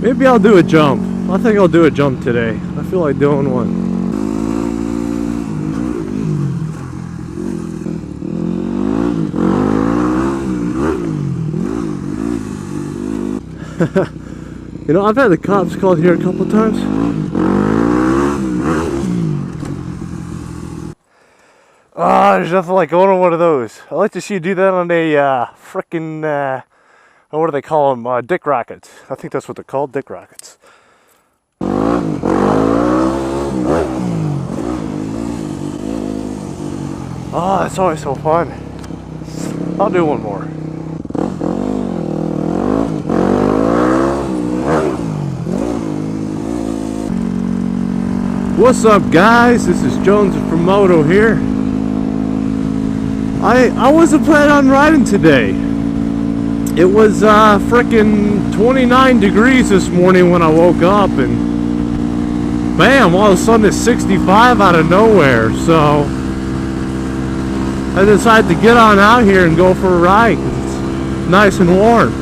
Maybe I'll do a jump. I think I'll do a jump today. I feel like doing one. You know, I've had the cops called here a couple times. Ah, there's nothing like going on one of those. I like to see you do that on a frickin' what do they call them? Dick rockets. I think that's what they're called, dick rockets. Oh, that's always so fun. I'll do one more. What's up, guys? This is Jones from Moto here. I wasn't planning on riding today. It was frickin' 29 degrees this morning when I woke up, and bam, all of a sudden it's 65 out of nowhere. So I decided to get on out here and go for a ride. It's nice and warm.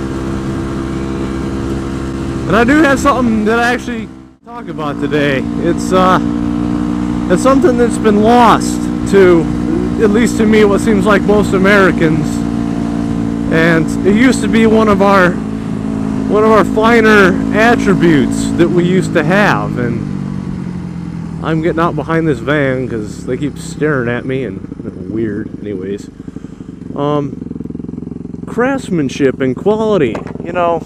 And I do have something that I actually talk about today. It's something that's been lost to, at least to me, what seems like most Americans. And it used to be one of our finer attributes that we used to have. And I'm getting out behind this van because they keep staring at me and weird. Anyways, craftsmanship and quality. You know,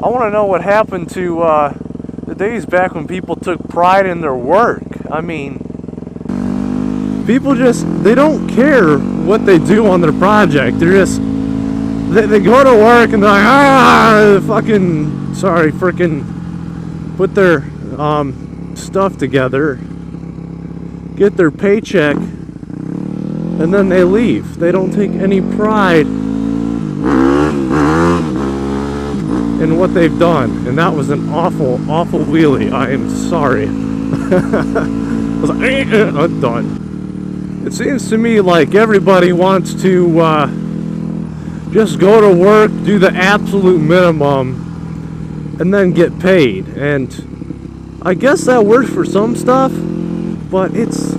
I want to know what happened to the days back when people took pride in their work. I mean, people they don't care what they do on their project. They're just, they go to work and they're like, fucking, sorry, frickin' put their stuff together, get their paycheck, and then they leave. They don't take any pride in what they've done. And that was an awful, awful wheelie. I am sorry. I was like, I'm done. It seems to me like everybody wants to just go to work, do the absolute minimum, and then get paid. And I guess that works for some stuff, but it's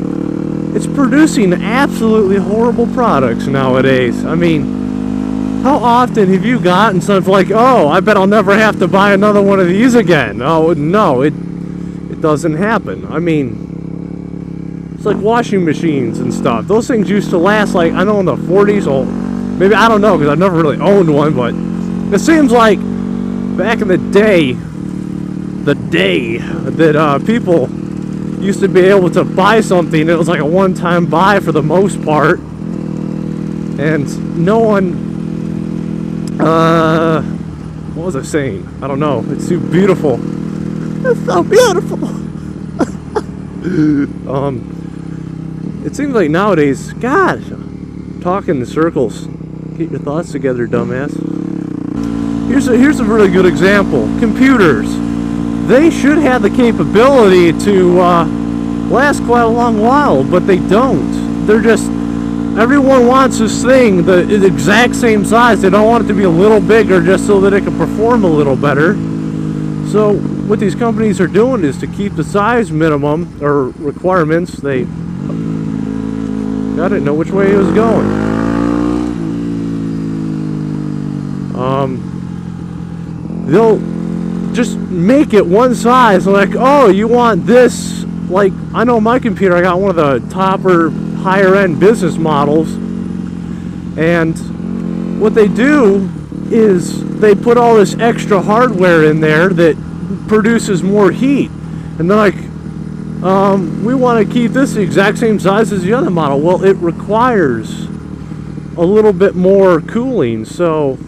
producing absolutely horrible products nowadays. I mean, how often have you gotten something like, oh, I bet I'll never have to buy another one of these again? Oh, no, it doesn't happen. I mean, it's like washing machines and stuff. Those things used to last, like, I know in the 40s, or maybe, I don't know, because I've never really owned one, but it seems like back in the day that people used to be able to buy something, it was like a one-time buy for the most part, and no one, what was I saying? I don't know. It's too beautiful. It's so beautiful. It seems like nowadays, God, talking in circles. Get your thoughts together, dumbass. Here's a really good example. Computers. They should have the capability to last quite a long while, but they don't. They're just, everyone wants this thing the exact same size. They don't want it to be a little bigger just so that it can perform a little better. So what these companies are doing is to keep the size minimum or requirements. I didn't know which way it was going. They'll just make it one size. Like, oh, you want this? Like, I know my computer, I got one of the topper higher end business models, and what they do is they put all this extra hardware in there that produces more heat, and they're like, we want to keep this the exact same size as the other model. Well, it requires a little bit more cooling, so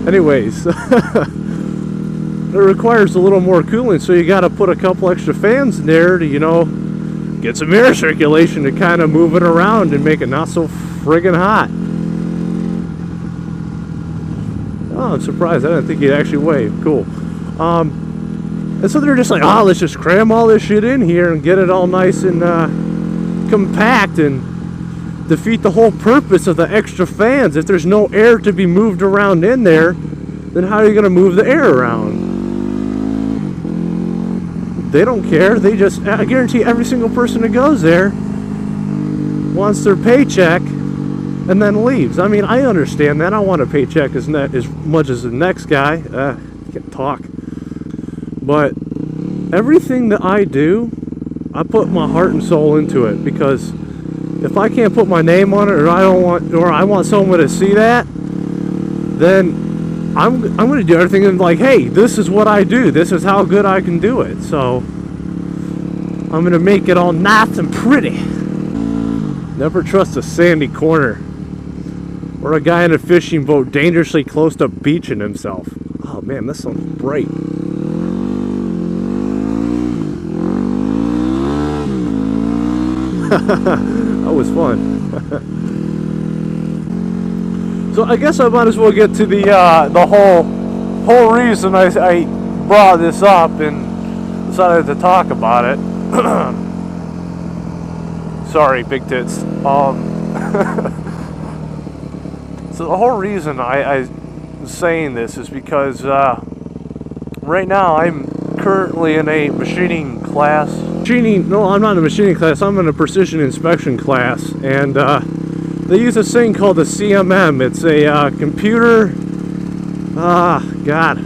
anyways, it requires a little more cooling, so you got to put a couple extra fans in there to, you know, get some air circulation to kind of move it around and make it not so friggin' hot. Oh, I'm surprised. I didn't think he'd actually wave. Cool. And so they're just like, oh, let's just cram all this shit in here and get it all nice and compact, and defeat the whole purpose of the extra fans. If there's no air to be moved around in there, then how are you going to move the air around? They don't care. They just, I guarantee every single person that goes there wants their paycheck and then leaves. I mean, I understand that. I want a paycheck as much as the next guy. Can't talk. But everything that I do, I put my heart and soul into it, because if I can't put my name on it, or I want someone to see that, then I'm going to do everything and like, hey, this is what I do. This is how good I can do it. So I'm going to make it all nice and pretty. Never trust a sandy corner or a guy in a fishing boat dangerously close to beaching himself. Oh man, this sounds bright. That was fun. So I guess I might as well get to the whole reason I brought this up and decided to talk about it. Sorry, big tits. So the whole reason I was saying this is because right now I'm currently in a machining class. No, I'm not in a machining class. I'm in a precision inspection class, and they use this thing called the CMM. It's a computer. God.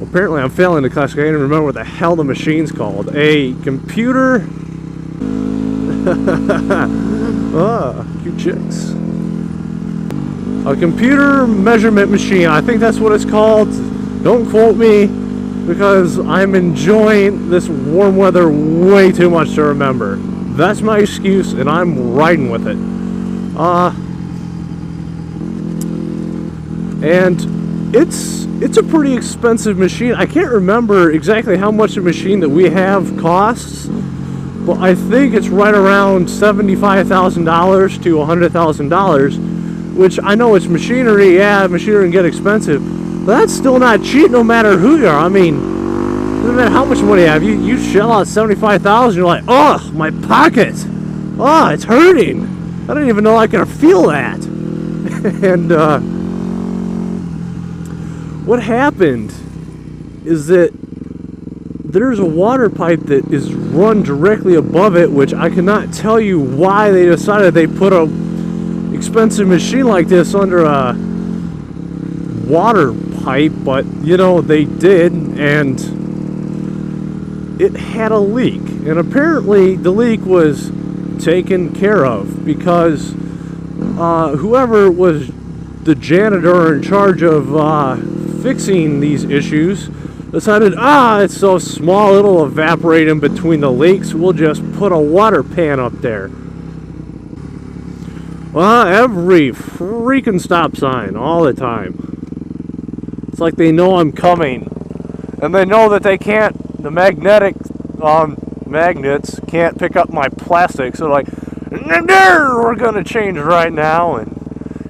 Apparently I'm failing the class. I can't even remember what the hell the machine's called. A computer. Cute chicks. A computer measurement machine. I think that's what it's called. Don't quote me, because I'm enjoying this warm weather way too much to remember. That's my excuse, and I'm riding with it. And it's a pretty expensive machine. I can't remember exactly how much the machine that we have costs, but I think it's right around $75,000 to $100,000, which I know it's machinery. Yeah, machinery can get expensive, but that's still not cheap no matter who you are. I mean, no matter how much money you have, you shell out $75,000, you're like, oh, my pocket, oh, it's hurting. I didn't even know I could feel that. And what happened is that there's a water pipe that is run directly above it, which I cannot tell you why they decided they put a expensive machine like this under a water pipe, but you know, they did, and it had a leak, and apparently the leak was taken care of because whoever was the janitor in charge of fixing these issues decided, it's so small it'll evaporate in between the leaks, we'll just put a water pan up there. Well, every freaking stop sign, all the time. It's like they know I'm coming, and they know that they can't, the magnetic magnets can't pick up my plastic, so they're like, we're gonna change right now and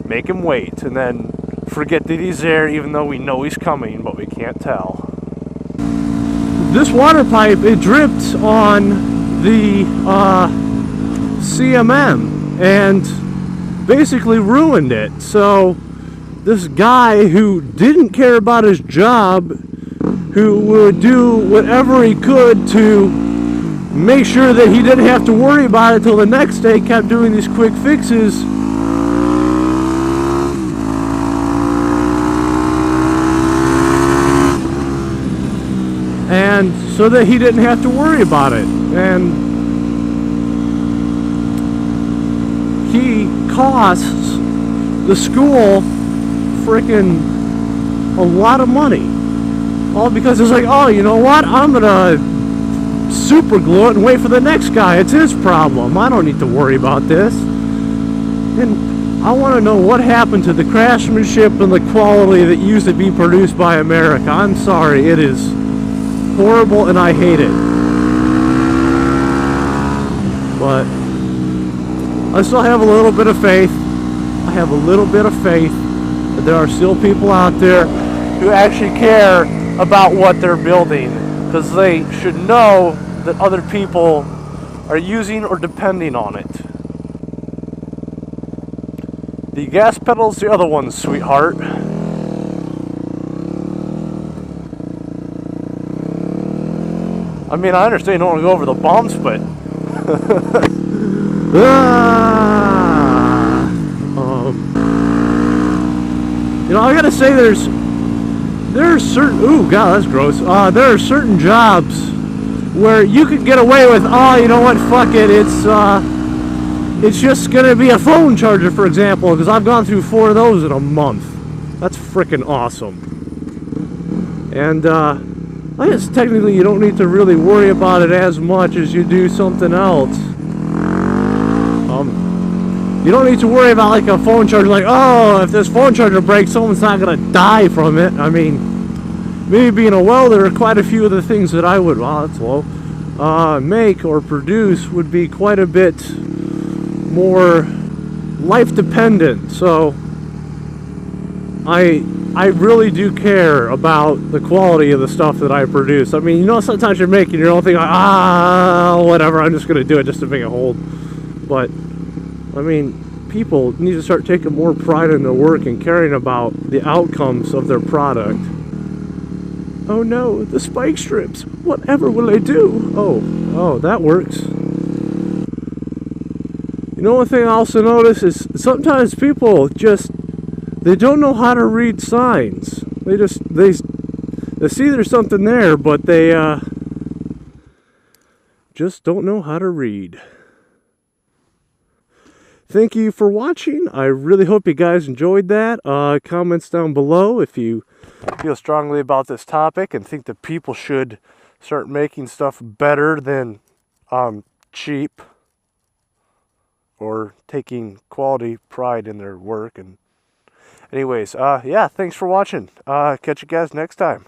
make him wait, and then forget that he's there even though we know he's coming, but we can't tell. This water pipe, it dripped on the CMM and basically ruined it. So this guy who didn't care about his job, who would do whatever he could to make sure that he didn't have to worry about it till the next day, kept doing these quick fixes. And so that he didn't have to worry about it. And he costs the school frickin' a lot of money. All because it's like, oh, you know what? I'm gonna super glue it and wait for the next guy. It's his problem. I don't need to worry about this. And I want to know what happened to the craftsmanship and the quality that used to be produced by America. I'm sorry, it is horrible and I hate it. But I still have a little bit of faith. I have a little bit of faith that there are still people out there who actually care about what they're building, because they should know that other people are using or depending on it. The gas pedal's the other one, sweetheart. I mean, I understand you don't want to go over the bumps, but you know, I gotta say, there are certain, ooh, God, that's gross. There are certain jobs where you could get away with, oh, you know what, fuck it, it's just gonna be a phone charger, for example, because I've gone through 4 of those in a month. That's freaking awesome. And I guess technically you don't need to really worry about it as much as you do something else. You don't need to worry about like a phone charger, like, oh, if this phone charger breaks, someone's not gonna die from it. I mean, me being a welder, quite a few of the things that I would, well, that's low, make or produce would be quite a bit more life dependent. So I really do care about the quality of the stuff that I produce. I mean, you know, sometimes you're making your own thing, like, whatever, I'm just gonna do it just to make it hold. But I mean, people need to start taking more pride in their work and caring about the outcomes of their product. Oh no, the spike strips. Whatever will I do? Oh, that works. You know, one thing I also notice is sometimes people they don't know how to read signs. They see there's something there, but they just don't know how to read. Thank you for watching. I really hope you guys enjoyed that. Comments down below if you feel strongly about this topic and think that people should start making stuff better than cheap, or taking quality pride in their work. And anyways, yeah, thanks for watching. Catch you guys next time.